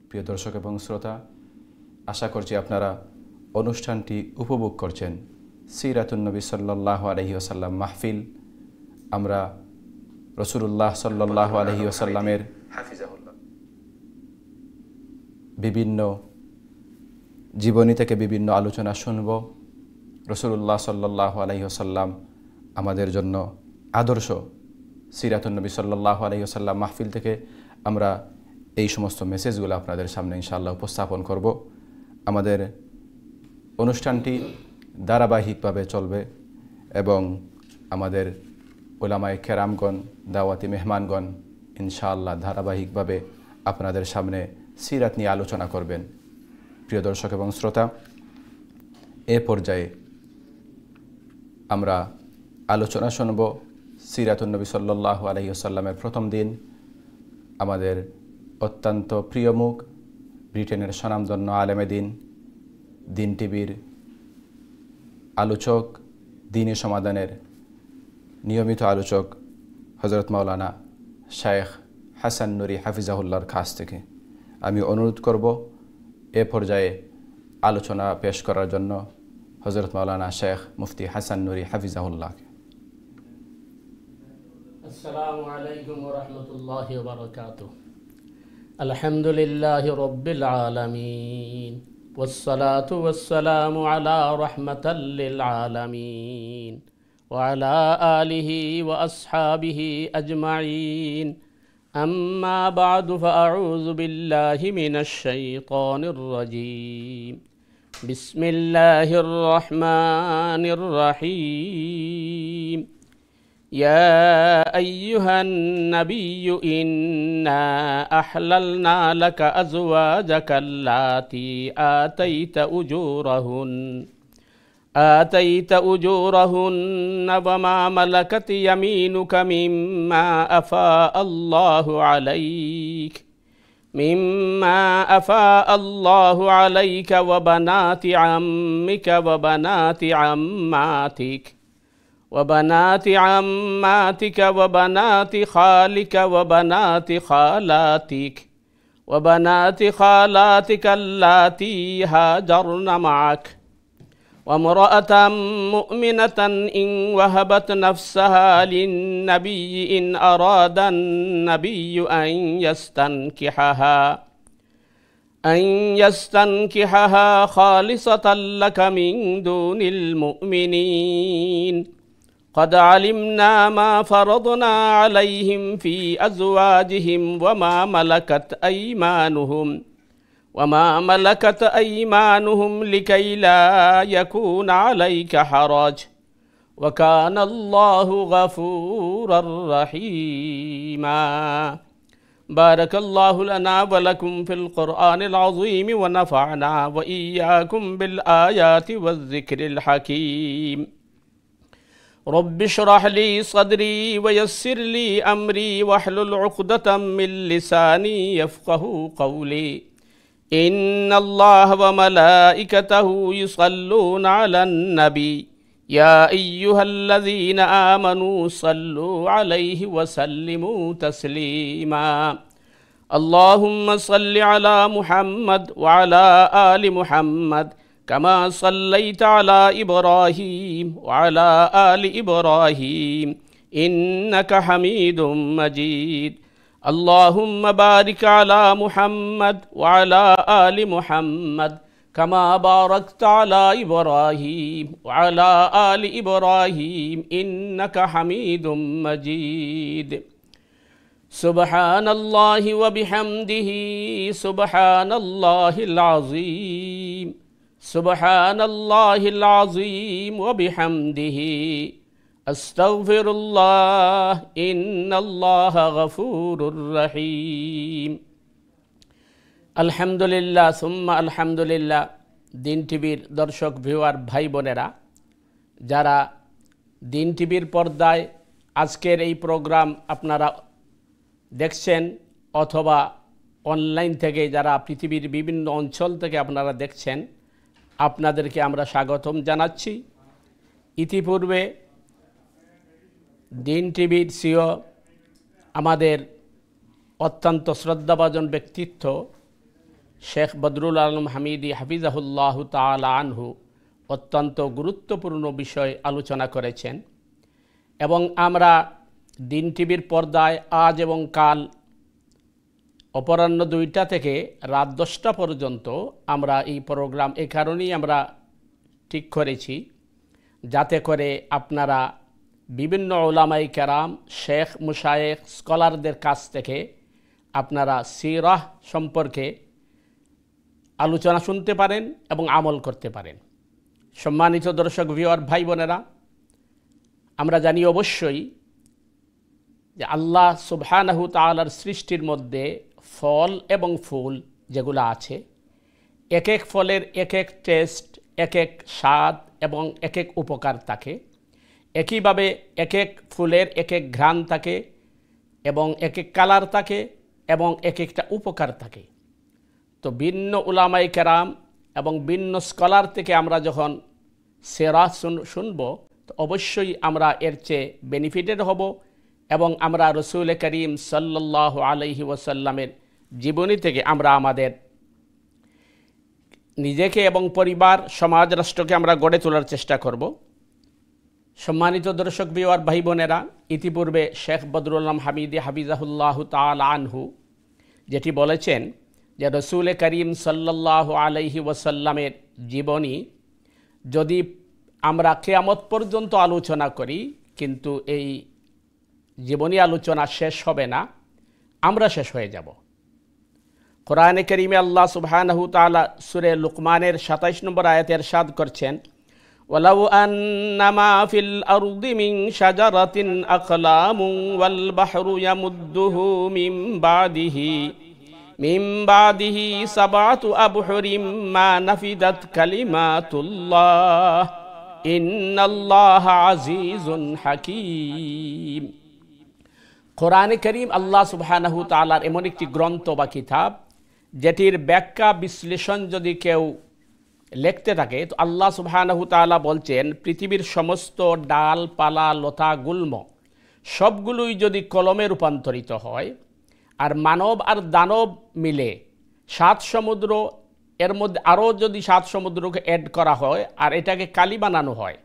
প্রিয় দর্শক এবং শ্রোতা, আশা করছি আপনারা অনুষ্ঠানটি উপভোগ করছেন। সিরাতুন নবী সাল্লাল্লাহু আলাইহি ওয়াসাল্লাম মাহফিল। আমরা রাসূলুল্লাহ সাল্লাল্লাহু আলাইহি ওয়াসাল্লামের বিভিন্ন জীবনী থেকে বিভিন্ন আলোচনা শুনব। রাসূলুল্লাহ সাল্লাল্লাহু আলাইহি ওয়াসাল্লাম আমাদের জন্য আদর্শ। সিরাতুন নবী সাল্লাল্লাহু আলাইহি ওয়াসাল্লাম মাহফিল থেকে আমরা এই সমস্ত মেসেজগুলো আপনাদের সামনে ইনশাআল্লাহ উপস্থাপন করব। আমাদের অনুষ্ঠানটি ধারাবাহিকভাবে চলবে এবং আমাদের উলামায়ে কেরামগণ, দাওয়াতি মেহমানগণ ইনশাআল্লাহ ধারাবাহিকভাবে আপনাদের সামনে সিরাত নিয়ে আলোচনা করবেন। প্রিয় দর্শক এবং শ্রোতা, এ পর্যায়ে আমরা আলোচনা শুনব সিরাতুন নবী সাল্লাল্লাহু আলাইহি ওয়াসাল্লামের প্রথম দিন। আমাদের অত্যন্ত প্রিয় মুখ, ব্রিটেনের স্বনামধন্য আলেমে দিন টিভির আলোচক, দ্বীনি সমাধানের নিয়মিত আলোচক হযরত মাওলানা শায়েখ হাসান নুরি হাফিজাহুল্লাহর কাছ থেকে আমি অনুরোধ করব এ পর্যায়ে আলোচনা পেশ করার জন্য হযরত মাওলানা শেখ মুফতি হাসান নুরি হাফিজাহুল্লাহকে। আসসালামু আলাইকুম ওয়া রাহমাতুল্লাহি ওয়া বারাকাতুহু। আলহামদুলিল্লাহি রাব্বিল আলামিন ওয়াসসালাতু ওয়াসসালামু আলা রাহমাতাল লিল আলামিন ওয়া আলা আলিহি ওয়া আসহাবিহি আজমাইন। আম্মা বা'দু ফাআউযু বিল্লাহি মিনাশ শাইতানির রাজীম। বিসমিল্লাহির রহমানির রহিম। يا أيها النبي إنا أحللنا لك أزواجك اللاتي آتيت أجورهن وما ملكت يمينك مما أفاء الله عليك وبنات عمك وبنات عماتك وبنات خالك وبنات خالاتك اللاتي هاجرن معك وامرأة مؤمنة إن وهبت نفسها للنبي إن أراد النبي أن يستنكحها خالصة لك من دون المؤمنين. قد علمنا ما فرضنا عليهم في أزواجهم وما ملكت أيمانهم لكي لا يكون عليك حرج وكان الله غفورا رحيما. بارك الله لنا ولكم في القرآن العظيم ونفعنا وإياكم بالآيات والذكر الحكيم. رب اشرح لي صدري ويسر لي أمري واحلل عقدة من لساني يفقه قولي. إن الله وملائكته يصلون على النبي يا أيها الذين آمنوا صلوا عليه وسلموا تسليما. اللهم صل على محمد وعلى آل محمد كما صليت على إبراهيم وعلى آل إبراهيم إنك حميد مجيد. اللهم بارك على محمد وعلى آل محمد كما باركت على إبراهيم وعلى آل إبراهيم إنك حميد مجيد. سبحان الله وبحمده سبحان الله العظيم. سبحان الله العظيم وبحمده أستغفر الله إن الله غفور رحيم. আলহামদুলিল্লাহ সুম্মা আলহামদুলিল্লাহ। দিন টিভির দর্শক ভিউয়ার ভাই বোনেরা, যারা দিন টিভির পর্দায় আজকের এই প্রোগ্রাম আপনারা দেখছেন অথবা অনলাইন থেকে যারা পৃথিবীর বিভিন্ন অঞ্চল থেকে আপনারা দেখছেন, আপনাদেরকে আমরা স্বাগতম জানাচ্ছি। ইতিপূর্বে দিন টিভির সিও আমাদের অত্যন্ত শ্রদ্ধাভাজন ব্যক্তিত্ব শেখ বদরুল আলম হামিদি হাফিজাহুল্লাহ তাআলা আনহু অত্যন্ত গুরুত্বপূর্ণ বিষয় আলোচনা করেছেন এবং আমরা দিন টিভির পর্দায় আজ এবং কাল অপরাহ্ন 2টা থেকে রাত 10টা পর্যন্ত আমরা এই প্রোগ্রাম এই কারণেই আমরা ঠিক করেছি যাতে করে আপনারা বিভিন্ন উলামায়ে কেরাম, শেখ, মুশায়েখ, স্কলারদের কাছ থেকে আপনারা সিরাহ সম্পর্কে আলোচনা শুনতে পারেন এবং আমল করতে পারেন। সম্মানিত দর্শক ভিউয়ার ভাই বোনেরা, আমরা জানি অবশ্যই যে আল্লাহ সুবহানাহু তাআলার সৃষ্টির মধ্যে ফল এবং ফুল যেগুলো আছে, এক এক ফলের এক এক টেস্ট, এক এক স্বাদ এবং এক এক উপকার থাকে। একইভাবে এক এক ফুলের এক এক ঘ্রাণ থাকে এবং এক এক কালার থাকে এবং এক একটা উপকার থাকে। তো ভিন্ন উলামায়ে কেরাম এবং ভিন্ন স্কলার থেকে আমরা যখন সিরাহ শুনব তো অবশ্যই আমরা এর চেয়ে বেনিফিটেড হব এবং আমরা রাসূল করিম সাল্লাল্লাহু আলাইহি ওয়াসাল্লামের জীবনী থেকে আমরা আমাদের নিজেকে এবং পরিবার, সমাজ, রাষ্ট্রকে আমরা গড়ে তোলার চেষ্টা করব। সম্মানিত দর্শক ভিউয়ার ভাই বোনেরা, ইতিপূর্বে শেখ বদরুল আলম হামিদি হাফিজাহুল্লাহ তাআলা আনহু যেটি বলেছেন যে রাসূল করিম সাল্লাল্লাহু আলাইহি ওয়াসাল্লামের জীবনী যদি আমরা কিয়ামত পর্যন্ত আলোচনা করি কিন্তু এই জীবনী আলোচনা শেষ হবে না, আমরা শেষ হয়ে যাব। কোরআনে কারীমে আল্লাহ সুবহানাহু তাআলা সূরা লুকমানের 27 নম্বর আয়াতে ইরশাদ করছেন, ওয়ালাউ আন্নামা ফিল আরদি মিন শাজারাতিন আকলামুন ওয়াল বাহরু ইয়ামুদ্দুহু মিন বাদিহি সাবআতু আবহুরিম মা নাফিদাত কালিমাতুল্লাহ ইন্নাল্লাহা আজিজুন হাকীম। কোরআনে কারীম আল্লাহ সুবহানাহু তাআলার এমন একটি গ্রন্থ বা কিতাব যেটির ব্যাখ্যা বিশ্লেষণ যদি কেউ লিখতে থাকে তো আল্লাহ সুবহানাহু তাআলা বলছেন পৃথিবীর সমস্ত ডাল, পালা, লতা, গুল্ম সবগুলোই যদি কলমে রূপান্তরিত হয় আর মানব আর দানব মিলে 7 সমুদ্র, এর মধ্যে আরও যদি 7 সমুদ্রকে অ্যাড করা হয় আর এটাকে কালি বানানো হয়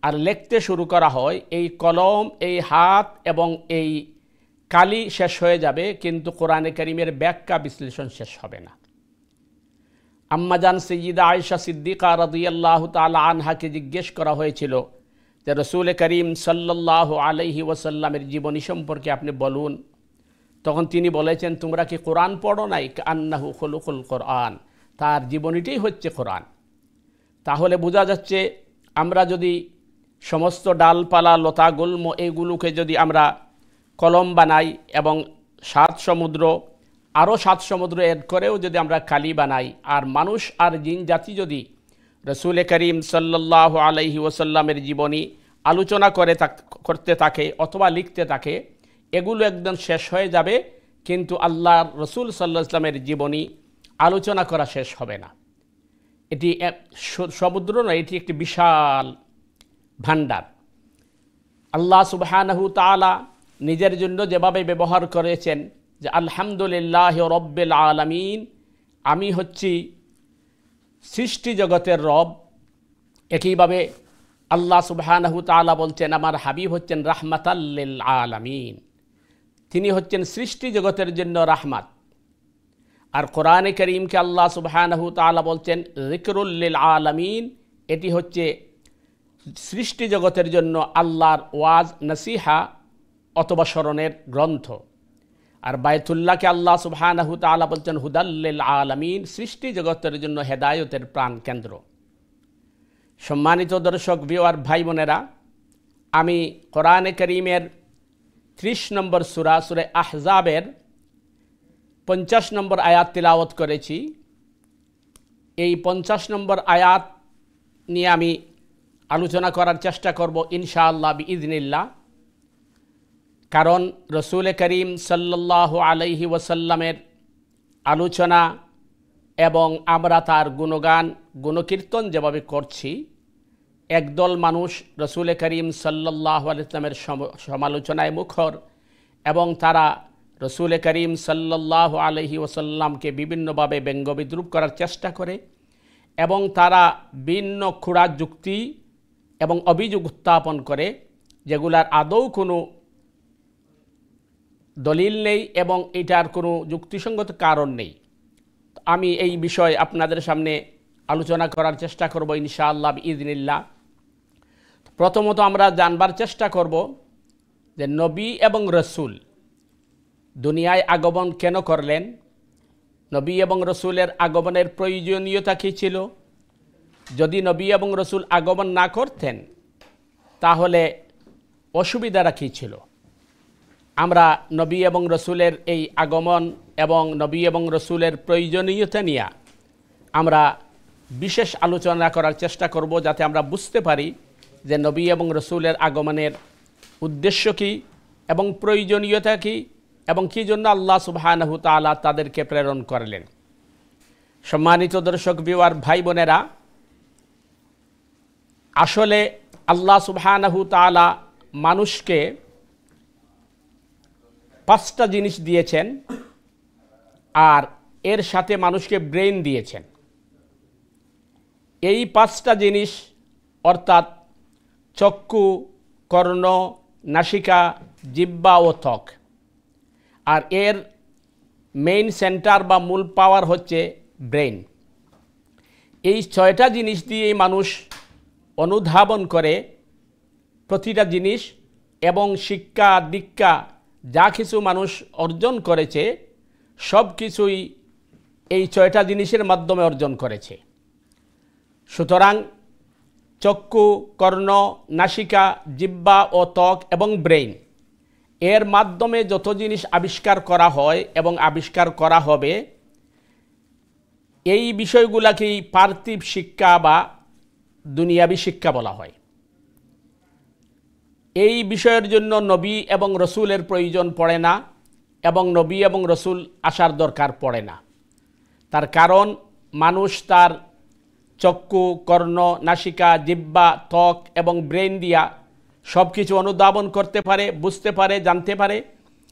আর লিখতে শুরু করা হয়, এই কলম, এই হাত এবং এই কালি শেষ হয়ে যাবে কিন্তু কোরআনে কারীমের ব্যাখ্যা বিশ্লেষণ শেষ হবে না। আম্মাজান সাইয়্যিদা আয়েশা সিদ্দিকা রাদিয়াল্লাহু তাআলা আনহাকে জিজ্ঞেস করা হয়েছিল যে রাসূল করিম সাল্লাল্লাহু আলাইহি ওয়াসাল্লামের জীবনী সম্পর্কে আপনি বলুন। তখন তিনি বলেছেন, তোমরা কি কোরআন পড়ো নাই? কান্নাহু খুলুকুল কোরআন, তার জীবনীটাই হচ্ছে কোরআন। তাহলে বোঝা যাচ্ছে আমরা যদি সমস্ত ডালপালা, লতা, গুল্ম এইগুলোকে যদি আমরা কলম বানাই এবং 7 সমুদ্র, আরও 7 সমুদ্র এড করেও যদি আমরা কালি বানাই আর মানুষ আর জিন জাতি যদি রাসূল করিম সাল্লাল্লাহু আলাইহি ওয়াসাল্লামের জীবনী আলোচনা করতে থাকে অথবা লিখতে থাকে, এগুলো একদম শেষ হয়ে যাবে কিন্তু আল্লাহর রাসূল সাল্লাল্লাহু আলাইহি ওয়াসাল্লামের জীবনী আলোচনা করা শেষ হবে না। এটি সমুদ্র নয়, এটি একটি বিশাল ভান্ডার। আল্লাহ সুবহানাহু তাআলা নিজের জন্য যেভাবে ব্যবহার করেছেন যে আলহামদুলিল্লাহি রাব্বিল আলামিন, আমি হচ্ছি সৃষ্টি জগতের রব, একইভাবে আল্লাহ সুবহানাহু তাআলা বলছেন আমার হাবিব হচ্ছেন রাহমাতাল লিল আলামিন, তিনি হচ্ছেন সৃষ্টি জগতের জন্য রাহমাত। আর কোরআনে কারীমকে আল্লাহ সুবহানাহু তাআলা বলছেন যিকরুল লিল আলামিন, এটি হচ্ছে সৃষ্টি জগতের জন্য আল্লাহর ওয়াজ, নসিহা অথবা স্মরণের গ্রন্থ। আর বায়তুল্লাহকে আল্লাহ সুবহানাহু তাআলা বলছেন হুদাল লিল আলামিন, সৃষ্টি জগতের জন্য হেদায়েতের প্রাণ কেন্দ্র। সম্মানিত দর্শক ভিউয়ার ভাই বোনেরা, আমি কোরআনে কারীমের 30 নম্বর সূরা আহজাবের 50 নম্বর আয়াত তিলাওয়াত করেছি। এই 50 নম্বর আয়াত নিয়ে আমি আলোচনা করার চেষ্টা করব ইনশাআল্লাহ বিইজনিল্লাহ। কারণ রাসূল করিম সাল্লাল্লাহু আলাইহি ওয়াসাল্লামের আলোচনা এবং আমরা তার গুণগান, গুণকীর্তন যেভাবে করছি, একদল মানুষ রাসূল করিম সাল্লাল্লাহু আলাইহি ওয়াসাল্লামের সমালোচনায় মুখর এবং তারা রসুল করিম সাল্লাল্লাহু আলাইহি ওয়াসাল্লামকে বিভিন্নভাবে ব্যঙ্গ বিদ্রুপ করার চেষ্টা করে এবং তারা ভিন্ন খুঁড়া যুক্তি এবং অভিযোগ উত্থাপন করে যেগুলার আদৌ কোনো দলিল নেই এবং এটার কোনো যুক্তিসঙ্গত কারণ নেই। আমি এই বিষয়ে আপনাদের সামনে আলোচনা করার চেষ্টা করব ইনশাআল্লাহ বিইজনিল্লাহ। প্রথমত আমরা জানবার চেষ্টা করব যে নবী এবং রসুল দুনিয়ায় আগমন কেন করলেন, নবী এবং রসুলের আগমনের প্রয়োজনীয়তা কী ছিল, যদি নবী এবং রসুল আগমন না করতেন তাহলে অসুবিধাটা কী ছিল। আমরা নবী এবং রসুলের এই আগমন এবং নবী এবং রসুলের প্রয়োজনীয়তা নিয়ে আমরা বিশেষ আলোচনা করার চেষ্টা করব, যাতে আমরা বুঝতে পারি যে নবী এবং রসুলের আগমনের উদ্দেশ্য কী এবং প্রয়োজনীয়তা কী এবং কী জন্য আল্লাহ সুবহানাহু তাআলা তাদেরকে প্রেরণ করলেন। সম্মানিত দর্শক ভিউয়ার ভাই বোনেরা, আসলে আল্লাহ সুবহানাহু তাআলা মানুষকে 5টা জিনিস দিয়েছেন আর এর সাথে মানুষকে ব্রেন দিয়েছেন। এই 5টা জিনিস অর্থাৎ চক্ষু, কর্ণ, নাসিকা, জিহ্বা ও ত্বক, আর এর মেইন সেন্টার বা মূল পাওয়ার হচ্ছে ব্রেন। এই 6টা জিনিস দিয়ে মানুষ অনুধাবন করে প্রতিটা জিনিস এবং শিক্ষা দীক্ষা যা কিছু মানুষ অর্জন করেছে সব কিছুই এই 6টা জিনিসের মাধ্যমে অর্জন করেছে। সুতরাং চক্ষু, কর্ণ, নাসিকা, জিহ্বা ও ত্বক এবং ব্রেইন এর মাধ্যমে যত জিনিস আবিষ্কার করা হয় এবং আবিষ্কার করা হবে, এই বিষয়গুলোকেই পার্থিব শিক্ষা বা দুনিয়াবী শিক্ষা বলা হয়। এই বিষয়ের জন্য নবী এবং রসুলের প্রয়োজন পড়ে না এবং নবী এবং রসুল আসার দরকার পড়ে না। তার কারণ মানুষ তার চক্ষু, কর্ণ, নাসিকা, জিহ্বা, ত্বক এবং ব্রেন দিয়া সব কিছু অনুধাবন করতে পারে, বুঝতে পারে, জানতে পারে।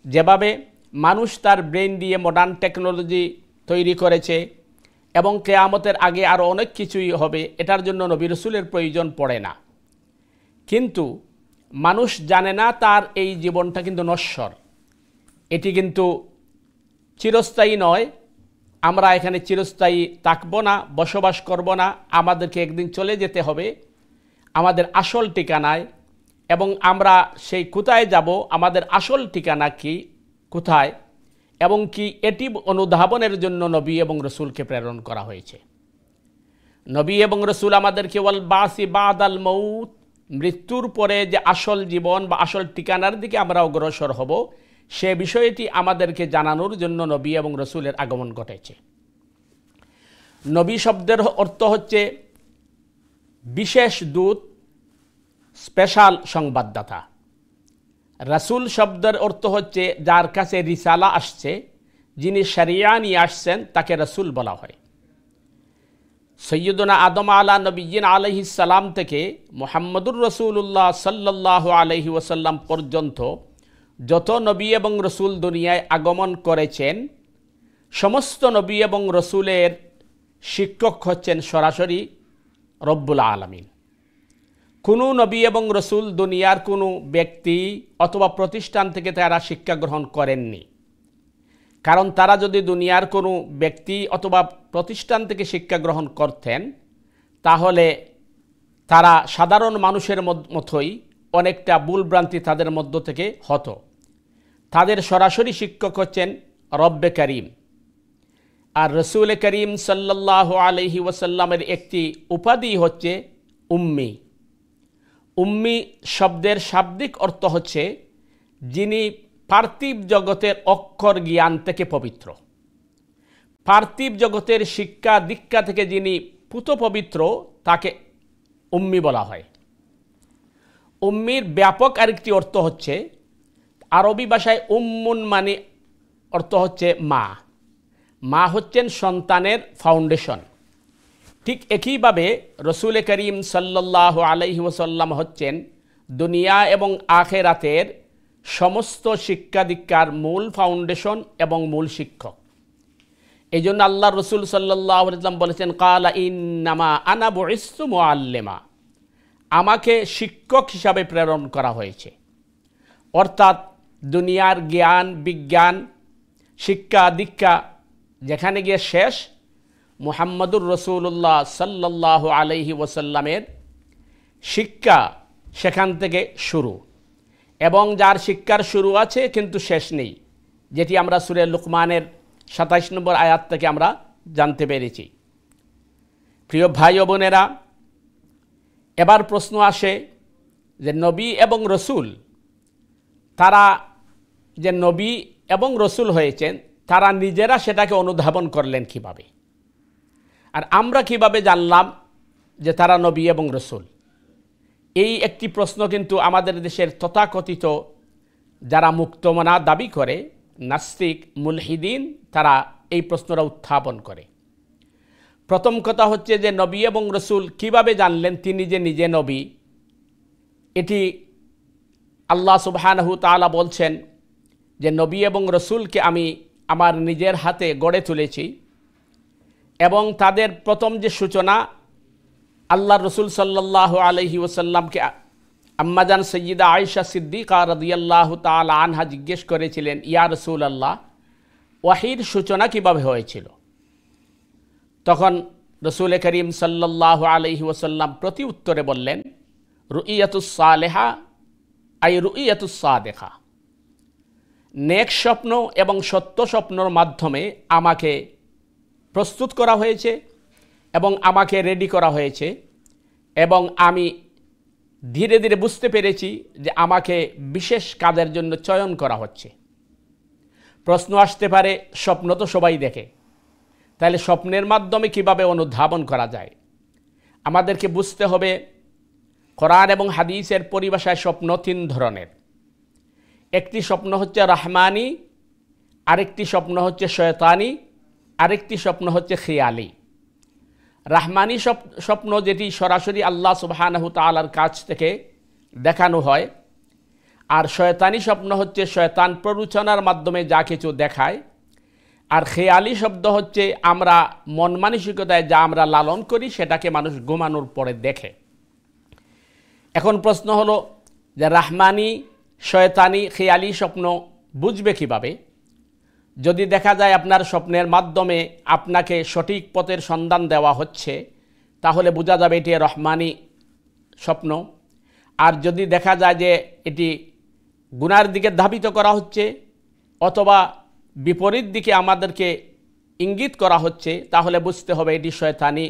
যেভাবে মানুষ তার ব্রেন দিয়ে মডার্ন টেকনোলজি তৈরি করেছে এবং কিয়ামতের আগে আরও অনেক কিছুই হবে, এটার জন্য নবী রসুলের প্রয়োজন পড়ে না। কিন্তু মানুষ জানে না তার এই জীবনটা কিন্তু নশ্বর, এটি কিন্তু চিরস্থায়ী নয়। আমরা এখানে চিরস্থায়ী থাকব না, বসবাস করব না, আমাদেরকে একদিন চলে যেতে হবে আমাদের আসল ঠিকানায়। এবং আমরা সেই কোথায় যাব, আমাদের আসল ঠিকানা কি, কোথায় এবং কি, এটি অনুধাবনের জন্য নবী এবং রসুলকে প্রেরণ করা হয়েছে। নবী এবং রসুল আমাদেরকে ওয়াল বাসি বাদাল মউত, মৃত্যুর পরে যে আসল জীবন বা আসল ঠিকানার দিকে আমরা অগ্রসর হব, সে বিষয়টি আমাদেরকে জানানোর জন্য নবী এবং রসুলের আগমন ঘটেছে। নবী শব্দের অর্থ হচ্ছে বিশেষ দূত, স্পেশাল সংবাদদাতা। রাসূল শব্দের অর্থ হচ্ছে যার কাছে রিসালা আসছে, যিনি শরিয়া নিয়ে আসছেন তাকে রাসূল বলা হয়। সৈয়দনা আদম আলা নবিয়্যিন আলাইহিস সালাম থেকে মুহাম্মদুর রাসূলুল্লাহ সাল্লাল্লাহু আলাইহি ওয়াসাল্লাম পর্যন্ত যত নবী এবং রসুল দুনিয়ায় আগমন করেছেন, সমস্ত নবী এবং রসুলের শিক্ষক হচ্ছেন সরাসরি রব্বুল আলামিন। কোনো নবী এবং রসুল দুনিয়ার কোনো ব্যক্তি অথবা প্রতিষ্ঠান থেকে তারা শিক্ষা গ্রহণ করেননি। কারণ তারা যদি দুনিয়ার কোনো ব্যক্তি অথবা প্রতিষ্ঠান থেকে শিক্ষা গ্রহণ করতেন, তাহলে তারা সাধারণ মানুষের মতোই অনেকটা ভুলভ্রান্তি তাদের মধ্য থেকে হতো। তাদের সরাসরি শিক্ষক হচ্ছেন রব্বে করিম। আর রসুল করিম সাল্লাল্লাহু আলাইহি ওয়াসাল্লামের একটি উপাধি হচ্ছে উম্মি। উম্মি শব্দের শাব্দিক অর্থ হচ্ছে যিনি পার্থিব জগতের অক্ষর জ্ঞান থেকে পবিত্র। পার্থিব জগতের শিক্ষা দীক্ষা থেকে যিনি পুত পবিত্র, তাকে উম্মি বলা হয়। উম্মির ব্যাপক আরেকটি অর্থ হচ্ছে, আরবি ভাষায় উম্মুন মানে অর্থ হচ্ছে মা। মা হচ্ছেন সন্তানের ফাউন্ডেশন। ঠিক একইভাবে রসুল করিম সাল্লাল্লাহু আলাইহি ওয়াসাল্লাম হচ্ছেন দুনিয়া এবং আখিরাতের সমস্ত শিক্ষা দীক্ষার মূল ফাউন্ডেশন এবং মূল শিক্ষক। এই জন্য আল্লাহ রসুল সাল্লাল্লাহু আলাইহি ওয়াসাল্লাম বলেছেন, কালা ইন্নামা আনা বুইসতু মুআল্লিমা, আমাকে শিক্ষক হিসাবে প্রেরণ করা হয়েছে। অর্থাৎ দুনিয়ার জ্ঞান বিজ্ঞান শিক্ষা দীক্ষা যেখানে গিয়ে শেষ, মুহাম্মদুর রসুল্লাহ সাল্লাল্লাহু আলাইহি ওয়াসাল্লামের শিক্ষা সেখান থেকে শুরু, এবং যার শিক্ষার শুরু আছে কিন্তু শেষ নেই, যেটি আমরা সূরা লুকমানের 27 নম্বর আয়াত থেকে আমরা জানতে পেরেছি। প্রিয় ভাই ও বোনেরা, এবার প্রশ্ন আসে যে নবী এবং রসুল, তারা যে নবী এবং রসুল হয়েছেন, তারা নিজেরা সেটাকে অনুধাবন করলেন কিভাবে, আর আমরা কিভাবে জানলাম যে তারা নবী এবং রসুল? এই একটি প্রশ্ন কিন্তু আমাদের দেশের তথাকথিত যারা মুক্তমনা দাবি করে, নাস্তিক মুলহিদিন, তারা এই প্রশ্নটা উত্থাপন করে। প্রথম কথা হচ্ছে যে নবী এবং রসুল কিভাবে জানলেন তিনি যে নিজে নবী? এটি আল্লাহ সুবহানাহু তাআলা বলছেন যে নবী এবং রসুলকে আমি আমার নিজের হাতে গড়ে তুলেছি, এবং তাদের প্রথম যে সূচনা আল্লাহ রসুল সাল্লাল্লাহু আলাইহি ওয়াসাল্লামকে আম্মাজান সৈয়দা আয়েশা সিদ্দিকা রাদিয়াল্লাহু তাআলা আনহা জিজ্ঞেস করেছিলেন, ইয়া রাসূলুল্লাহ, ওয়াহির সূচনা কিভাবে হয়েছিল? তখন রসুল করিম সাল্লাল্লাহু আলাইহি ওয়াসাল্লাম প্রতি উত্তরে বললেন, রুইয়াতুস সালেহা আই রুইয়াতুস সাদেকা, নেক স্বপ্ন এবং সত্য স্বপ্নর মাধ্যমে আমাকে প্রস্তুত করা হয়েছে এবং আমাকে রেডি করা হয়েছে, এবং আমি ধীরে ধীরে বুঝতে পেরেছি যে আমাকে বিশেষ কাজের জন্য চয়ন করা হচ্ছে। প্রশ্ন আসতে পারে, স্বপ্ন তো সবাই দেখে, তাহলে স্বপ্নের মাধ্যমে কিভাবে অনুধাবন করা যায়? আমাদেরকে বুঝতে হবে কোরআন এবং হাদিসের পরিভাষায় স্বপ্ন তিন ধরনের। একটি স্বপ্ন হচ্ছে রহমানি, আরেকটি স্বপ্ন হচ্ছে শয়তানি, আরেকটি স্বপ্ন হচ্ছে খেয়ালি। রহমানি স্বপ্ন যেটি সরাসরি আল্লাহ সুবহানাহু তাআলার কাছ থেকে দেখানো হয়, আর শয়তানি স্বপ্ন হচ্ছে শয়তান প্ররোচনার মাধ্যমে যা কিছু দেখায়, আর খেয়ালি শব্দ হচ্ছে আমরা মন মানসিকতায় যা আমরা লালন করি সেটাকে মানুষ ঘুমানোর পরে দেখে। এখন প্রশ্ন হলো যে রহমানি শয়তানি খেয়ালি স্বপ্ন বুঝবে কিভাবে? যদি দেখা যায় আপনার স্বপ্নের মাধ্যমে আপনাকে সঠিক পথের সন্ধান দেওয়া হচ্ছে, তাহলে বোঝা যাবে এটি রহমানি স্বপ্ন। আর যদি দেখা যায় যে এটি গুনার দিকে ধাবিত করা হচ্ছে অথবা বিপরীত দিকে আমাদেরকে ইঙ্গিত করা হচ্ছে, তাহলে বুঝতে হবে এটি শয়তানি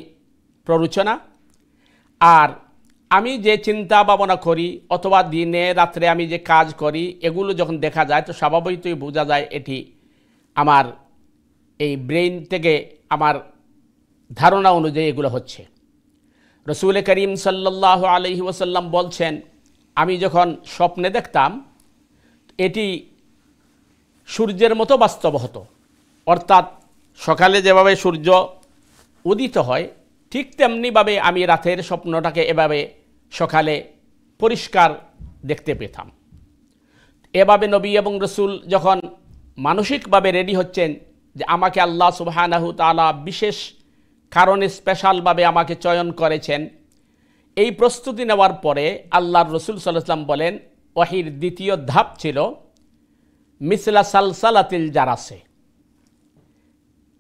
প্ররোচনা। আর আমি যে চিন্তা ভাবনা করি অথবা দিনে রাত্রে আমি যে কাজ করি, এগুলো যখন দেখা যায় তো স্বাভাবিকই বোঝা যায় এটি আমার এই ব্রেইন থেকে আমার ধারণা অনুযায়ী এগুলো হচ্ছে। রসুল করিম সাল্লাল্লাহু আলাইহি ওয়াসাল্লাম বলছেন, আমি যখন স্বপ্নে দেখতাম এটি সূর্যের মতো বাস্তব হতো, অর্থাৎ সকালে যেভাবে সূর্য উদিত হয় ঠিক তেমনিভাবে আমি রাতের স্বপ্নটাকে এভাবে সকালে পরিষ্কার দেখতে পেতাম। এভাবে নবী এবং রসুল যখন মানসিকভাবে রেডি হচ্ছেন যে আমাকে আল্লাহ সুবহানাহু তাআলা বিশেষ কারণে স্পেশালভাবে আমাকে চয়ন করেছেন, এই প্রস্তুতি নেওয়ার পরে আল্লাহর রসুল সাল্লাল্লাহু আলাইহি ওয়াসাল্লাম বলেন, ওয়াহির দ্বিতীয় ধাপ ছিল মিসলা সালসালাতিল জারাসে,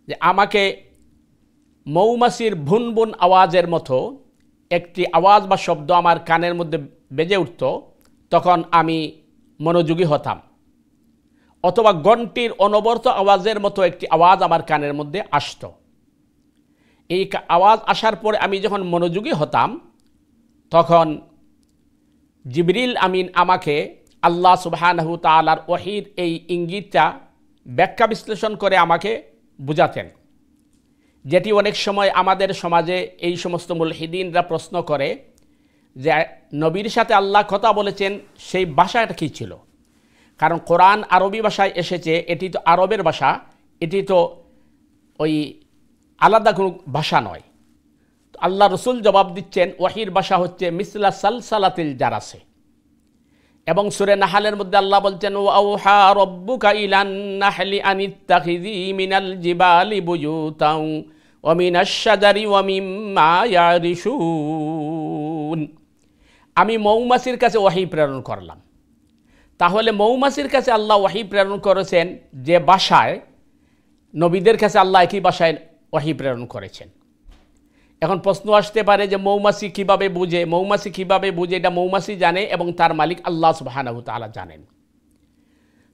যে আমাকে মৌমাছির ভুনভুন আওয়াজের মতো একটি আওয়াজ বা শব্দ আমার কানের মধ্যে বেজে উঠত, তখন আমি মনোযোগী হতাম, অথবা ঘণ্টির অনবরত আওয়াজের মতো একটি আওয়াজ আমার কানের মধ্যে আসত। এই আওয়াজ আসার পরে আমি যখন মনোযোগী হতাম, তখন জিবরিল আমিন আমাকে আল্লাহ সুবহানাহু তাআলার ওয়াহির এই ইঙ্গিতটা ব্যাখ্যা বিশ্লেষণ করে আমাকে বুঝাতেন, যেটি অনেক সময় আমাদের সমাজে এই সমস্ত মুলহিদিনরা প্রশ্ন করে যে নবীর সাথে আল্লাহ কথা বলেছেন, সেই ভাষাটা কী ছিল? কারণ কোরআন আরবি ভাষায় এসেছে, এটি তো আরবের ভাষা, এটি তো ওই আলাদা কোনো ভাষা নয়। আল্লাহ রসুল জবাব দিচ্ছেন, ওয়াহির ভাষা হচ্ছে মিসলা সালসালাতিল জারাসে, এবং সূরা নাহলের মধ্যে আল্লাহ বলছেন ওয়াউহা রাব্বুকা ইলান নাহলি আনিত্তাখিযি মিনাল জিবালি বুয়ুতাও ওয়া মিনাশ শাজারি ওয়া মিম্মা ইয়ারিশুন। আমি মৌমাছির কাছে ওহী প্রেরণ করলাম। তাহলে মৌমাছির কাছে আল্লাহ ওহী প্রেরণ করেছেন যে ভাষায়, নবীদের কাছে আল্লাহ একই ভাষায় ওহী প্রেরণ করেছেন। এখন প্রশ্ন আসতে পারে যে মৌমাছি কিভাবে বুঝে, এটা মৌমাছি জানে এবং তার মালিক আল্লাহ সুবহানাহু ওয়া তাআলা জানেন।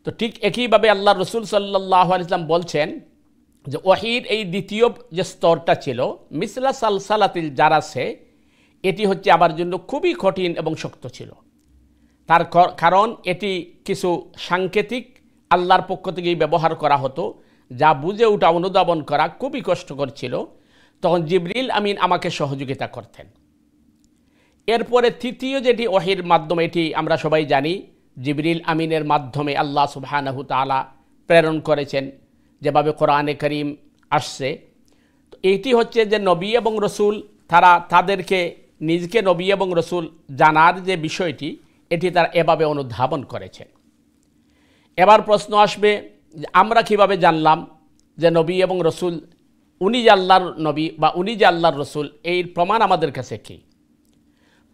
তো ঠিক একইভাবে আল্লাহ রসুল সাল্লাল্লাহু আলাইহি ওয়াসাল্লাম বলছেন যে ওহীর এই দ্বিতীয় যে স্তরটা ছিল মিসলা সালসালাতিল জারাসে, এটি হচ্ছে আমার জন্য খুবই কঠিন এবং শক্ত ছিল। তার কারণ এটি কিছু সাংকেতিক আল্লাহর পক্ষ থেকেই ব্যবহার করা হতো, যা বুঝে ওঠা অনুধাবন করা খুবই কষ্টকর ছিল। তখন জিবরিল আমিন আমাকে সহযোগিতা করতেন। এরপরে তৃতীয় যেটি ওহীর মাধ্যমে, এটি আমরা সবাই জানি, জিবরিল আমিনের মাধ্যমে আল্লাহ সুবহানাহু ওয়া তাআলা প্রেরণ করেছেন, যেভাবে কোরআনে কারীম আসছে। তো এটি হচ্ছে যে নবী এবং রসুল তারা তাদেরকে নিজকে নবী এবং রসুল জানার যে বিষয়টি, এটি তারা এভাবে অনুধাবন করেছেন। এবার প্রশ্ন আসবে যে আমরা কিভাবে জানলাম যে নবী এবং রসুল উনি যে আল্লাহর নবী বা উনি যে আল্লাহর রসুল, এই প্রমাণ আমাদের কাছে কি?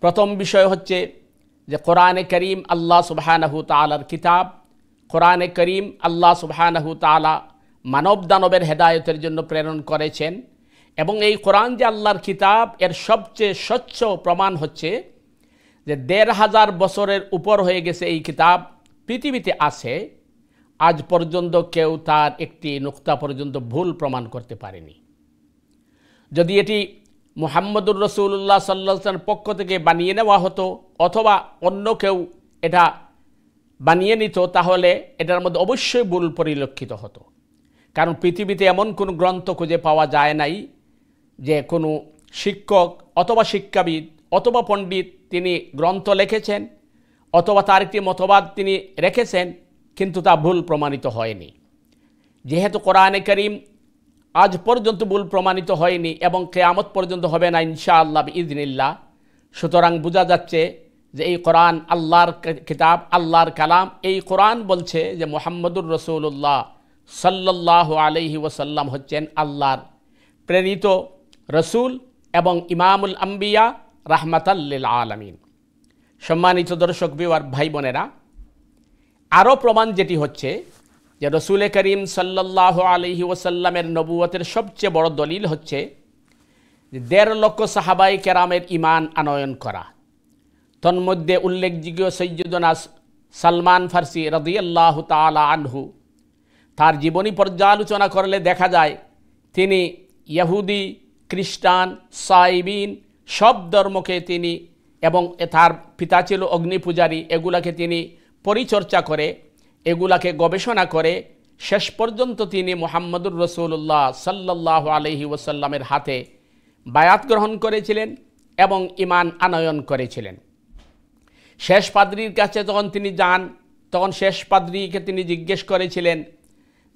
প্রথম বিষয় হচ্ছে যে কোরআনে কারীম আল্লাহ সুবহানাহু ওয়া তাআলার কিতাব। কোরআনে কারীম আল্লাহ সুবহানাহু ওয়া তাআলা মানব দানবের হেদায়েতের জন্য প্রেরণ করেছেন, এবং এই কোরআন যে আল্লাহর কিতাব, এর সবচেয়ে স্বচ্ছ প্রমাণ হচ্ছে যে ১৫০০ বছরের উপর হয়ে গেছে এই কিতাব পৃথিবীতে আছে, আজ পর্যন্ত কেউ তার একটি নুক্তা পর্যন্ত ভুল প্রমাণ করতে পারেনি। যদি এটি মুহাম্মদুর রাসূলুল্লাহ সাল্লাল্লাহু আলাইহি ওয়াসাল্লামের পক্ষ থেকে বানিয়ে নেওয়া হতো অথবা অন্য কেউ এটা বানিয়ে নিত, তাহলে এটার মধ্যে অবশ্যই ভুল পরিলক্ষিত হতো। কারণ পৃথিবীতে এমন কোনো গ্রন্থ খুঁজে পাওয়া যায় নাই যে কোনো শিক্ষক অথবা শিক্ষাবিদ অথবা পণ্ডিত তিনি গ্রন্থ লিখেছেন অথবা তার একটি মতবাদ তিনি রেখেছেন, কিন্তু তা ভুল প্রমাণিত হয়নি। যেহেতু কোরআনে কারীম আজ পর্যন্ত ভুল প্রমাণিত হয়নি এবং কিয়ামত পর্যন্ত হবে না ইনশাআল্লাহ বিইজনিল্লাহ, সুতরাং বোঝা যাচ্ছে যে এই কোরআন আল্লাহর কিতাব, আল্লাহর কালাম। এই কোরআন বলছে যে মুহাম্মদুর রাসূলুল্লাহ সাল্লাল্লাহু আলাইহি ওয়াসাল্লাম হচ্ছেন আল্লাহর প্রেরিত রসুল এবং ইমামুল আম্বিয়া রাহমাতাল লিল আলামিন। সম্মানিত দর্শক ভিউয়ার ভাই বোনেরা, আরও প্রমাণ যেটি হচ্ছে যে রসুল করিম সাল্লাল্লাহু আলাইহি ওয়াসাল্লামের নবুয়তের সবচেয়ে বড় দলিল হচ্ছে যে ১.৫ লক্ষ সাহাবাই কেরামের ঈমান আনয়ন করা। তন্মধ্যে উল্লেখযোগ্য সৈয়দনা সালমান ফারসি রাদিয়াল্লাহু তাআলা আনহু, তার জীবনী পর্যালোচনা করলে দেখা যায় তিনি ইহুদি, খ্রিস্টান, সাইবিন সব ধর্মকে তিনি, এবং তার পিতা ছিল অগ্নিপূজারী, এগুলাকে তিনি পরিচর্যা করে, এগুলাকে গবেষণা করে শেষ পর্যন্ত তিনি মুহাম্মদুর রাসূলুল্লাহ সাল্লাল্লাহু আলাইহি ওয়াসাল্লামের হাতে বায়াত গ্রহণ করেছিলেন এবং ঈমান আনয়ন করেছিলেন। শেষ পাদ্রীর কাছে যখন তিনি যান, তখন শেষ পাদ্রীকে তিনি জিজ্ঞেস করেছিলেন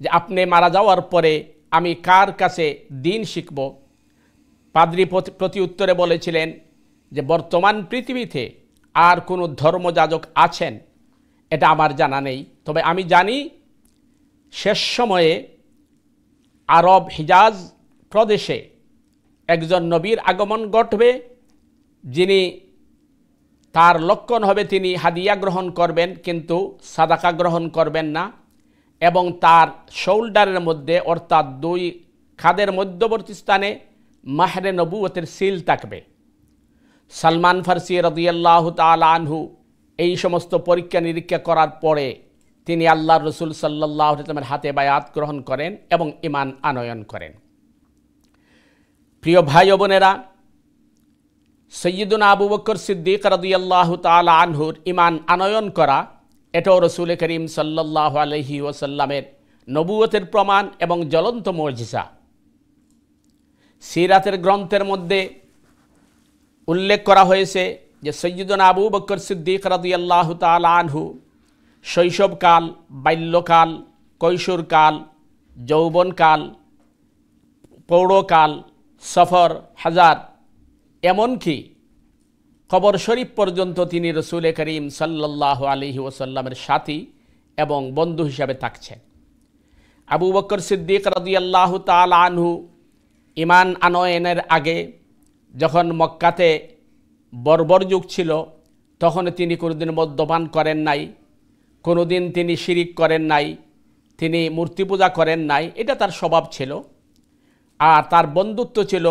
যে আপনি মারা যাওয়ার পরে আমি কার কাছে দ্বীন শিখব? পাদ্রী প্রতি উত্তরে বলেছিলেন যে বর্তমান পৃথিবীতে আর কোনো ধর্মযাজক আছেন এটা আমার জানা নেই, তবে আমি জানি শেষ সময়ে আরব হিজাজ প্রদেশে একজন নবীর আগমন ঘটবে, যিনি তার লক্ষণ হবে তিনি হাদিয়া গ্রহণ করবেন কিন্তু সাদাকা গ্রহণ করবেন না, এবং তার শোল্ডারের মধ্যে অর্থাৎ 2 খাদের মধ্যবর্তী স্থানে মাহরে নবুয়তের সিল থাকবে। সালমান ফারসি রাদিয়াল্লাহু তাআলা আনহু এই সমস্ত পরীক্ষা নিরীক্ষা করার পরে তিনি আল্লাহর রসুল সাল্লাল্লাহু আলাইহি ওয়াসাল্লামের হাতে বায়াত গ্রহণ করেন এবং ঈমান আনয়ন করেন। প্রিয় ভাই ও বোনেরা, সৈয়দুনা আবু বকর সিদ্দিক রাদিয়াল্লাহু তাআলা আনহুর ঈমান আনয়ন করা এটাও রসুল করিম সাল্লাল্লাহু আলাইহি ওয়াসাল্লামের নবুয়তের প্রমাণ এবং জ্বলন্ত মুজিজা। সিরাতের গ্রন্থের মধ্যে উল্লেখ করা হয়েছে যে সৈয়দুনা আবু বকর সিদ্দিক রাদিয়াল্লাহু তাআলা আনহু শৈশবকাল, বাল্যকাল, কৈশোরকাল, যৌবনকাল, প্রৌঢ়কাল, সফর, হাজার, এমনকি কবর শরীফ পর্যন্ত তিনি রসুল করিম সাল্লাল্লাহু আলাইহি ওয়াসাল্লামের সাথী এবং বন্ধু হিসাবে থাকছেন। আবু বকর সিদ্দিক রাদিয়াল্লাহু তাআলা আনহু ঈমান আনয়নের আগে যখন মক্কাতে বর্বর যুগ ছিল, তখন তিনি কোনোদিন মদ্যপান করেন নাই, কোনোদিন তিনি শিরিক করেন নাই, তিনি মূর্তি পূজা করেন নাই, এটা তার স্বভাব ছিল। আর তার বন্ধুত্ব ছিল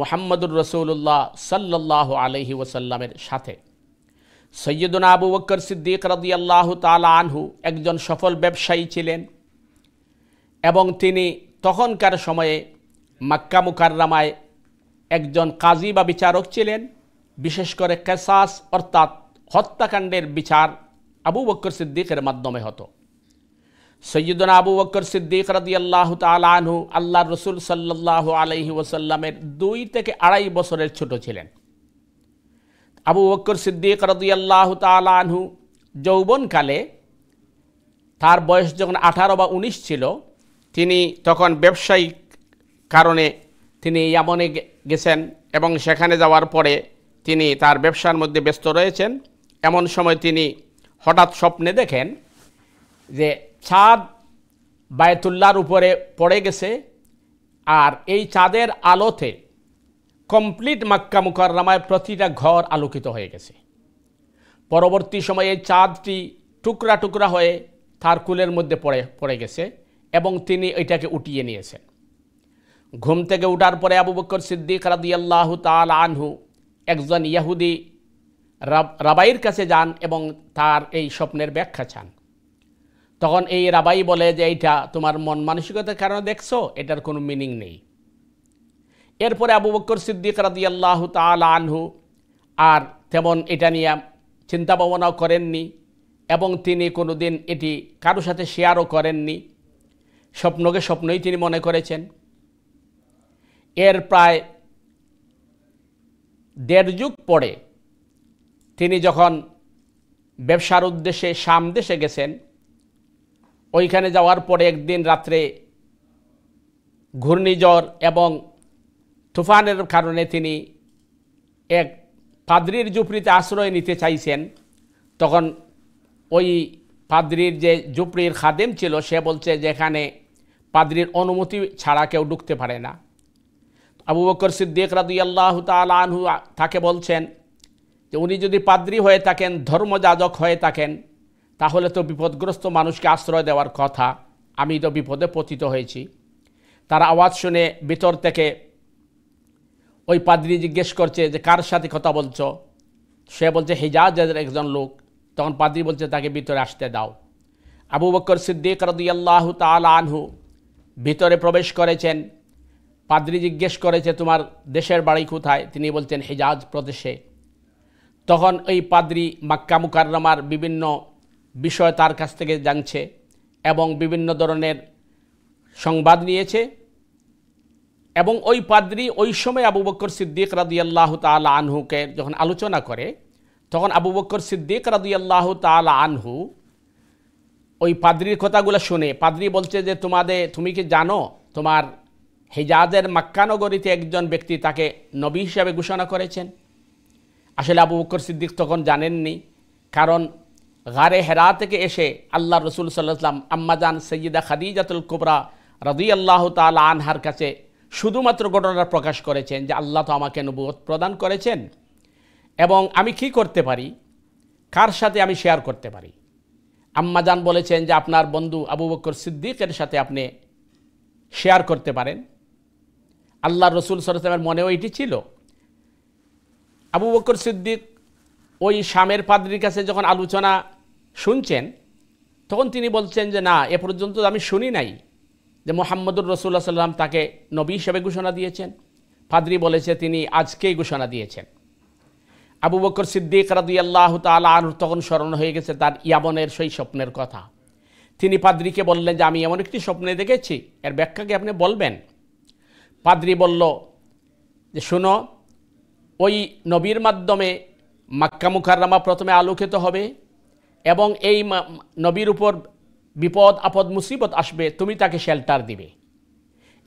মুহাম্মদুর রাসূলুল্লাহ সাল্লাল্লাহু আলাইহি ওয়াসাল্লামের সাথে। সৈয়দুনা আবু বকর সিদ্দিক রাদিয়াল্লাহু তাআলা আনহু একজন সফল ব্যবসায়ী ছিলেন এবং তিনি তখনকার সময়ে মক্কা মুকাররমায় একজন কাজী বা বিচারক ছিলেন। বিশেষ করে কিসাস অর্থাৎ হত্যাকাণ্ডের বিচার আবু বকর সিদ্দিকের মাধ্যমে হতো। সৈয়দুনা আবু বকর সিদ্দিক রাদিয়াল্লাহু তাআলা আনহু আল্লাহর রাসূল সাল্লাল্লাহু আলাইহি ওয়াসাল্লামের 2 থেকে 2.5 বছরের ছোট ছিলেন। আবু বকর সিদ্দিক রাদিয়াল্লাহু তাআলা আনহু যৌবনকালে, তার বয়স যখন 18 বা 19 ছিল, তিনি তখন ব্যবসায়িক কারণে তিনি ইয়ামনে গেছেন এবং সেখানে যাওয়ার পরে তিনি তার ব্যবসার মধ্যে ব্যস্ত রয়েছেন। এমন সময় তিনি হঠাৎ স্বপ্নে দেখেন যে চাঁদ বায়তুল্লাহর উপরে পড়ে গেছে আর এই চাঁদের আলোতে কমপ্লিট মক্কা মুকাররমায় প্রতিটা ঘর আলোকিত হয়ে গেছে। পরবর্তী সময়ে চাঁদটি টুকরা টুকরা হয়ে তার কুলের মধ্যে পড়ে গেছে এবং তিনি এটাকে উঠিয়ে নিয়েছেন। ঘুম থেকে উঠার পরে আবু বকর সিদ্দিক রাদিয়াল্লাহু তাআলা আনহু একজন ইহুদি রাবাইয়ের কাছে যান এবং তার এই স্বপ্নের ব্যাখ্যা চান। তখন এই রাবাই বলে যে এইটা তোমার মন মানসিকতার কারণে দেখছো, এটার কোনো মিনিং নেই। এরপরে আবু বকর সিদ্দিক রাদিয়াল্লাহু তাআলা আনহু আর তেমন এটা নিয়ে চিন্তা ভাবনাও করেননি এবং তিনি কোনোদিন এটি কারোর সাথে শেয়ারও করেননি। স্বপ্নকে স্বপ্নই তিনি মনে করেছেন। এর প্রায় 1.5 যুগ পরে তিনি যখন ব্যবসার উদ্দেশ্যে শাম দেশে গেছেন, ওইখানে যাওয়ার পরে একদিন রাত্রে ঘূর্ণিঝড় এবং তুফানের কারণে তিনি এক পাদ্রীর ঝুপড়িতে আশ্রয় নিতে চাইছেন। তখন ওই পাদ্রীর যে ঝুপড়ির খাদেম ছিল সে বলছে যে এখানে পাদ্রীর অনুমতি ছাড়া কেউ ঢুকতে পারে না। আবু বকর সিদ্দিক রাদিয়াল্লাহু তাআলা আনহু তাকে বলছেন যে উনি যদি পাদ্রী হয়ে থাকেন, ধর্মযাজক হয়ে থাকেন, তাহলে তো বিপদগ্রস্ত মানুষকে আশ্রয় দেওয়ার কথা, আমি তো বিপদে পতিত হয়েছি। তার আওয়াজ শুনে ভিতর থেকে ওই পাদ্রী জিজ্ঞেস করছে যে কার সাথে কথা বলছো? সে বলছে হিজাজের একজন লোক। তখন পাদ্রী বলছে তাকে ভিতরে আসতে দাও। আবু বকর সিদ্দিক রাদিয়াল্লাহু তাআলা আনহু ভিতরে প্রবেশ করেছেন। পাদ্রী জিজ্ঞেস করেছে তোমার দেশের বাড়ি কোথায়? তিনি বলছেন হিজাজ প্রদেশে। তখন এই পাদ্রী মক্কা মুকাররমার বিভিন্ন বিষয় তার কাছ থেকে জানছে এবং বিভিন্ন ধরনের সংবাদ নিয়েছে এবং ওই পাদ্রী ওই সময় আবু বকর সিদ্দিক রাদিয়াল্লাহু তাআলা আনহুকে যখন আলোচনা করে, তখন আবু বকর সিদ্দিক রাদিয়াল্লাহু তাআলা আনহু ওই পাদ্রীর কথাগুলো শুনে, পাদ্রী বলছে যে তুমি কি জানো তোমার হিজাজের মক্কা নগরীতে একজন ব্যক্তি তাকে নবী হিসাবে ঘোষণা করেছেন? আসলে আবু বকর সিদ্দিক তখন জানেননি, কারণ গারে হেরা থেকে এসে আল্লাহ রসুল সাল্লাল্লাহু আলাইহি ওয়াসাল্লাম আম্মাজান সৈয়দা খাদিজাতুল কুবরা রাদিয়াল্লাহু তাআলা আনহার কাছে শুধুমাত্র ঘটনাটা প্রকাশ করেছেন যে আল্লাহ তো আমাকে নবুয়ত প্রদান করেছেন এবং আমি কি করতে পারি, কার সাথে আমি শেয়ার করতে পারি। আম্মাজান বলেছেন যে আপনার বন্ধু আবু বকর সিদ্দিকের সাথে আপনি শেয়ার করতে পারেন। আল্লাহ রসুল সাল্লাল্লাহু আলাইহি ওয়াসাল্লামের মনেও এটি ছিল। আবু বকর সিদ্দিক ওই শামের পাদ্রীর কাছে যখন আলোচনা শুনছেন, তখন তিনি বলছেন যে না, এ পর্যন্ত আমি শুনি নাই যে মুহাম্মদুর রাসূলুল্লাহ সাল্লাল্লাহু আলাইহি ওয়াসাল্লাম তাকে নবী হিসেবে ঘোষণা দিয়েছেন। পাদ্রী বলেছে তিনি আজকেই ঘোষণা দিয়েছেন। আবু বকর সিদ্দিক রাদিয়াল্লাহু তাআলা আনহু তখন স্মরণ হয়ে গেছে তার ইয়ামনের সেই স্বপ্নের কথা। তিনি পাদ্রীকে বললেন যে আমি এমন একটি স্বপ্নে দেখেছি, এর ব্যাখ্যা কি আপনি বলবেন? পাদ্রী বলল যে শোনো, ওই নবীর মাধ্যমে মক্কা মুকাররমা প্রথমে আলোকিত হবে এবং এই নবীর উপর বিপদ আপদ মুসিবত আসবে, তুমি তাকে শেল্টার দিবে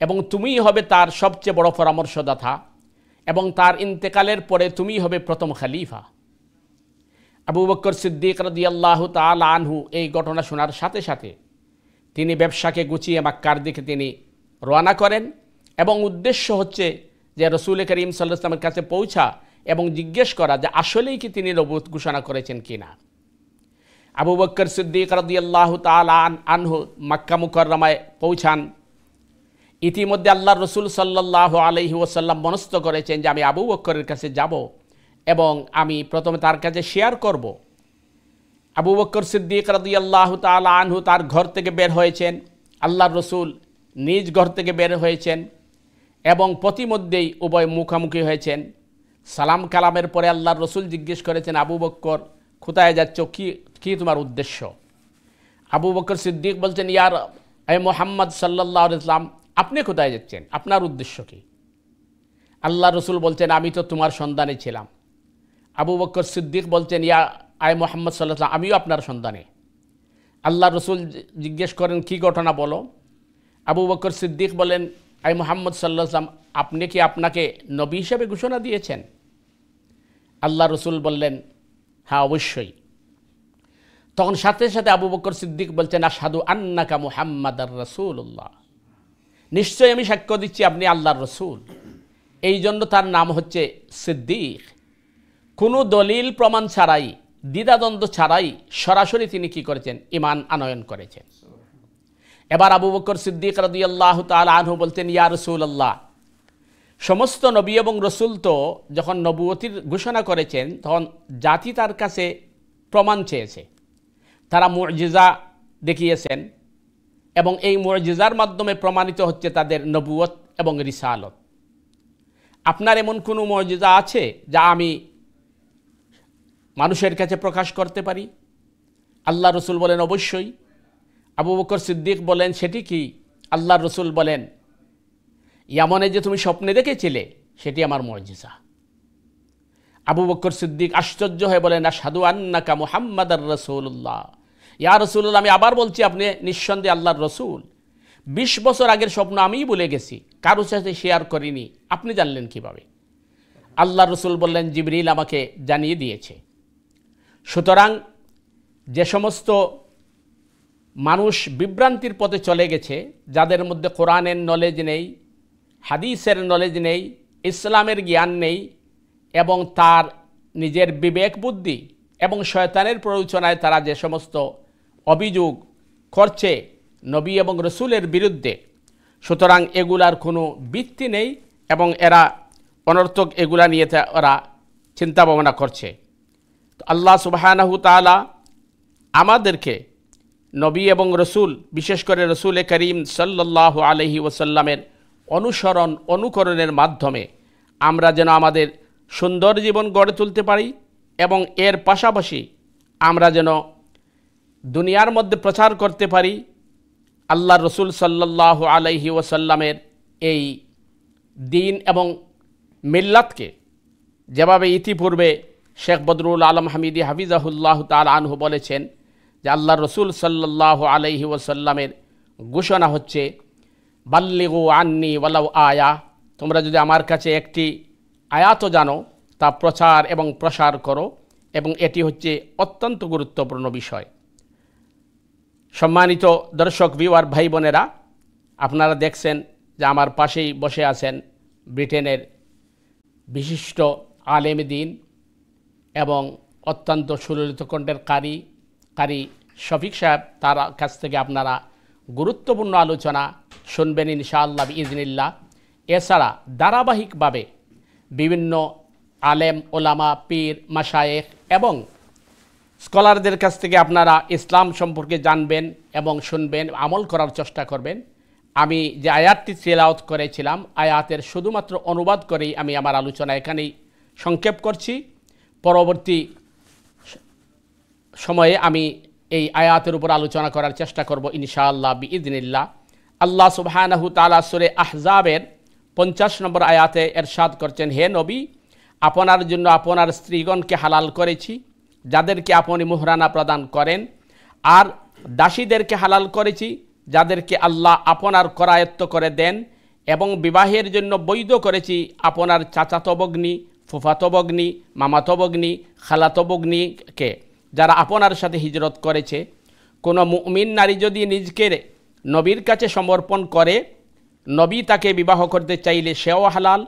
এবং তুমিই হবে তার সবচেয়ে বড় পরামর্শদাতা এবং তার ইন্তেকালের পরে তুমিই হবে প্রথম খলিফা। আবু বকর সিদ্দিক রাদিয়াল্লাহু তাআলা আনহু এই ঘটনা শোনার সাথে সাথে তিনি ব্যবসাকে গুছিয়ে মক্কার দিকে তিনি রওনা করেন এবং উদ্দেশ্য হচ্ছে যে রাসূল করিম সাল্লাল্লাহু আলাইহি ওয়াসাল্লামের কাছে পৌঁছা এবং জিজ্ঞেস করা যে আসলেই কি তিনি নবুয়ত ঘোষণা করেছেন কিনা। আবু বকর সিদ্দিক রাদিয়াল্লাহু তাআলা আনহু মক্কা মুকাররমায় পৌঁছান। ইতিমধ্যে আল্লাহর রাসূল সাল্লাল্লাহু আলাইহি ওয়াসাল্লাম মনস্থ করেছেন যে আমি আবু বকরের কাছে যাব এবং আমি প্রথমে তার কাছে শেয়ার করব। আবু বকর সিদ্দিক রাদিয়াল্লাহু তাআলা আনহু তার ঘর থেকে বের হয়েছেন, আল্লাহর রাসূল নিজ ঘর থেকে বের হয়েছেন এবং প্রতিমধ্যেই উভয় মুখামুখি হয়েছেন। সালাম কালামের পরে আল্লাহর রাসূল জিজ্ঞেস করেছেন, আবু বকর কোথায় যাচ্ছ, কি তোমার উদ্দেশ্য? আবু বকর সিদ্দিক বলছেন, ইয়ার মুহাম্মদ সাল্লাল্লাহু আলাইহি ওয়াসাল্লাম, আপনি কোথায় যাচ্ছেন, আপনার উদ্দেশ্য কি? আল্লাহর রাসূল বলছেন, আমি তো তোমার সন্ধানে ছিলাম। আবু বকর সিদ্দিক বলছেন, ইয়া মুহাম্মদ সাল্লাল্লাহু আলাইহি ওয়াসাল্লাম, আমিও আপনার সন্ধানে। আল্লাহর রাসূল জিজ্ঞেস করেন, কি ঘটনা বলো? আবু বকর সিদ্দিক বলেন, মুহাম্মদ সাল্লাল্লাহু আলাইহি ওয়াসাল্লাম, আপনি কি আপনাকে নবী হিসেবে ঘোষণা দিয়েছেন? আল্লাহর রাসূল বললেন, হ্যাঁ অবশ্যই। তখন সাথে সাথে আবু বকর সিদ্দিক বলছেন, আশহাদু আন্নাকা মুহাম্মাদার রাসূলুল্লাহ, নিশ্চয়ই আমি সাক্ষ্য দিচ্ছি আপনি আল্লাহর রাসূল। এই জন্য তার নাম হচ্ছে সিদ্দিক। কোনো দলিল প্রমাণ ছাড়াই, দ্বিধাদ্বন্দ্ব ছাড়াই সরাসরি তিনি কি করেছেন, ঈমান আনয়ন করেছেন। এবার আবু বকর সিদ্দিক রাদিয়াল্লাহু তাআলা আনহু বলতেন, ইয়া রাসূলুল্লাহ, সমস্ত নবী এবং রসুল তো যখন নবুয়তির ঘোষণা করেছেন তখন জাতি তার কাছে প্রমাণ চেয়েছে, তারা মুজিজা দেখিয়েছেন এবং এই মুজিজার মাধ্যমে প্রমাণিত হচ্ছে তাদের নবুয়ত এবং রিসালত। আপনার এমন কোনো মুজিজা আছে যা আমি মানুষের কাছে প্রকাশ করতে পারি? আল্লাহ রসুল বলেন, অবশ্যই। আবু বকর সিদ্দিক বলেন, সেটি কি? আল্লাহ রসুল বলেন, ইয়ামনে যে তুমি স্বপ্নে দেখেছিলে সেটি আমার মুজিজা। আবু বকর সিদ্দিক আশ্চর্য হয়ে বলেন, আশহাদু আন্নাকা মুহাম্মাদার রাসূলুল্লাহ, ইয়া রাসূলুল্লাহ, আমি আবার বলছি আপনি নিঃসন্দেহে আল্লাহর রসুল। 20 বছর আগের স্বপ্ন আমিই বলে গেছি, কারোর সাথে শেয়ার করিনি, আপনি জানলেন কিভাবে? আল্লাহর রসুল বললেন, জিবরিল আমাকে জানিয়ে দিয়েছে। সুতরাং যে সমস্ত মানুষ বিভ্রান্তির পথে চলে গেছে, যাদের মধ্যে কোরআনের নলেজ নেই, হাদিসের নলেজ নেই, ইসলামের জ্ঞান নেই এবং তার নিজের বিবেক বুদ্ধি এবং শয়তানের প্ররোচনায় তারা যে সমস্ত অভিযোগ করছে নবী এবং রসুলের বিরুদ্ধে, সুতরাং এগুলার কোনো ভিত্তি নেই এবং এরা অনর্থক এগুলা নিয়ে ওরা চিন্তা ভাবনা করছে। তো আল্লাহ সুবহানাহু তাআলা আমাদেরকে নবী এবং রসুল, বিশেষ করে রসুল করিম সাল্লাল্লাহু আলাইহি ওয়াসাল্লামের অনুসরণ অনুকরণের মাধ্যমে আমরা যেন আমাদের সুন্দর জীবন গড়ে তুলতে পারি এবং এর পাশাপাশি আমরা যেন দুনিয়ার মধ্যে প্রচার করতে পারি আল্লাহ রসুল সাল্লাল্লাহু আলাইহি ওয়াসাল্লামের এই দিন এবং মিল্লাতকে। যেভাবে ইতিপূর্বে শেখ বদরুল আলম হামিদি হাফিজাহুল্লাহ তাআলা আনহু বলেছেন যে আল্লাহ রসুল সাল্লাল্লাহু আলাইহি ওয়াসাল্লামের ঘোষণা হচ্ছে, বাল্লিগু আন্নি ওয়ালাউ আয়া, তোমরা যদি আমার কাছে একটি আয়াতও জানো তা প্রচার এবং প্রসার করো, এবং এটি হচ্ছে অত্যন্ত গুরুত্বপূর্ণ বিষয়। সম্মানিত দর্শক ভিউয়ার ভাই বোনেরা, আপনারা দেখছেন যে আমার পাশেই বসে আছেন ব্রিটেনের বিশিষ্ট আলেম দ্বীন এবং অত্যন্ত সুললিত কণ্ঠের কারি শফিক সাহেব। তার কাছ থেকে আপনারা গুরুত্বপূর্ণ আলোচনা শুনবেন ইনশাআল্লাহ বিইজনিল্লাহ। এছাড়া ধারাবাহিকভাবে বিভিন্ন আলেম, ওলামা, পীর, মাশায়েখ এবং স্কলারদের কাছ থেকে আপনারা ইসলাম সম্পর্কে জানবেন এবং শুনবেন, আমল করার চেষ্টা করবেন। আমি যে আয়াতটি তেলাওয়াত করেছিলাম, আয়াতের শুধুমাত্র অনুবাদ করেই আমি আমার আলোচনা এখানেই সংক্ষেপ করছি। পরবর্তী সময়ে আমি এই আয়াতের উপর আলোচনা করার চেষ্টা করব ইনশাআল্লাহ বিইজনিল্লাহ। আল্লাহ সুবহানাহু তাআলা সূরা আহজাবের 50 নম্বর আয়াতে এরশাদ করছেন, হে নবী, আপনার জন্য আপনার স্ত্রীগণকে হালাল করেছি যাদেরকে আপনি মুহরানা প্রদান করেন, আর দাসীদেরকে হালাল করেছি যাদেরকে আল্লাহ আপনার করায়ত্ত করে দেন, এবং বিবাহের জন্য বৈধ করেছি আপনার চাচাতো ভগ্নী, ফুফাতো ভগ্নী, মামাতো ভগ্নী, খালাতো ভগ্নীকে, যারা আপনার সাথে হিজরত করেছে। কোনো মুমিন নারী যদি নিজকে নবীর কাছে সমর্পণ করে, নবী তাকে বিবাহ করতে চাইলে সেও হালাল।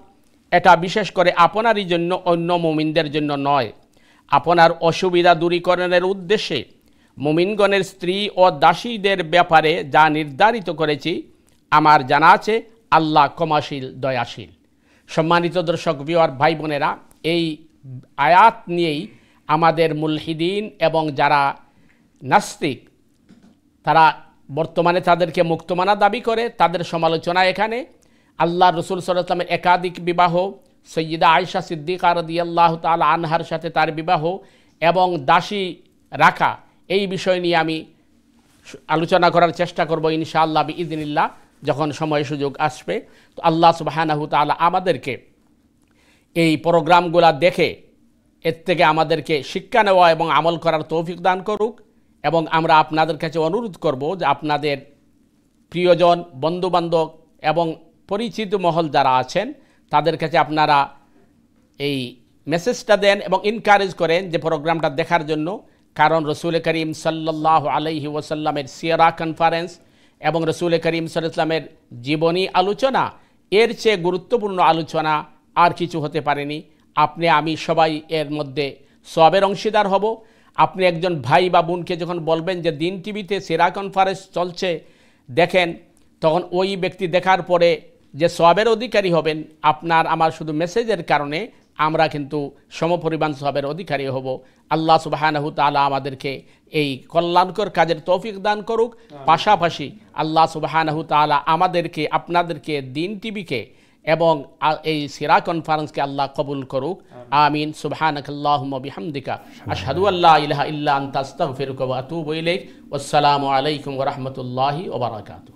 এটা বিশেষ করে আপনারই জন্য, অন্য মুমিনদের জন্য নয়। আপনার অসুবিধা দূরীকরণের উদ্দেশ্যে মুমিনগণের স্ত্রী ও দাসীদের ব্যাপারে যা নির্ধারিত করেছি, আমার জানা আছে আল্লাহ ক্ষমাশীল, দয়াশীল। সম্মানিত দর্শক ভিউয়ার ভাই বোনেরা, এই আয়াত নিয়েই আমাদের মুলহিদিন এবং যারা নাস্তিক, তারা বর্তমানে তাদেরকে মুক্তমানা দাবি করে, তাদের সমালোচনা এখানে। আল্লাহ রসুল সাল্লাল্লাহু আলাইহি ওয়াসাল্লামের একাধিক বিবাহ, সৈয়দা আয়েশা সিদ্দিকা রাদিয়াল্লাহু তাআলা আনহার সাথে তার বিবাহ এবং দাসী রাখা, এই বিষয় নিয়ে আমি আলোচনা করার চেষ্টা করব ইনশাআল্লাহ বিইজনিল্লাহ, যখন সময় সুযোগ আসবে। তো আল্লাহ সুবহানাহু তাআলা আমাদেরকে এই প্রোগ্রামগুলো দেখে এর থেকে আমাদেরকে শিক্ষা নেওয়া এবং আমল করার তৌফিক দান করুক। এবং আমরা আপনাদের কাছে অনুরোধ করব যে আপনাদের প্রিয়জন, বন্ধুবান্ধব এবং পরিচিত মহল যারা আছেন, তাদের কাছে আপনারা এই মেসেজটা দেন এবং এনকারেজ করেন যে প্রোগ্রামটা দেখার জন্য। কারণ রসুল করিম সাল্লাল্লাহু আলাইহি ওয়াসাল্লামের সিয়ারা কনফারেন্স এবং রসুল করিম সাল্লাল্লাহু আলাইহি ওয়াসাল্লামের জীবনী আলোচনা, এর চেয়ে গুরুত্বপূর্ণ আলোচনা আর কিছু হতে পারেনি। আপনি আমি সবাই এর মধ্যে সওয়াবের অংশীদার হব। আপনি একজন ভাই বা বোনকে যখন বলবেন যে দিন টিভিতে সিরা কনফারেন্স চলছে দেখেন, তখন ওই ব্যক্তি দেখার পরে যে সওয়াবের অধিকারী হবেন, আপনার আমার শুধু মেসেজের কারণে আমরা কিন্তু সমপরিমাণ সওয়াবের অধিকারী হব। আল্লাহ সুবহানাহু তাআলা আমাদেরকে এই কল্যাণকর কাজের তৌফিক দান করুক। পাশাপাশি আল্লাহ সুবহানাহু তাআলা আমাদেরকে, আপনাদেরকে, দিন টিভিকে এবং এই সিরা কনফারেন্সকে আল্লাহ কবুল করুক। আমিন। সুবহানাকাল্লাহুম্মা বিহামদিকা আশহাদু আল্লা ইলাহা ইল্লা আনতা আস্তাগফিরুকা ওয়া আতুবু ইলাইক। ওয়াসসালামু আলাইকুম ওয়া রাহমাতুল্লাহি ওয়া বারাকাতুহু।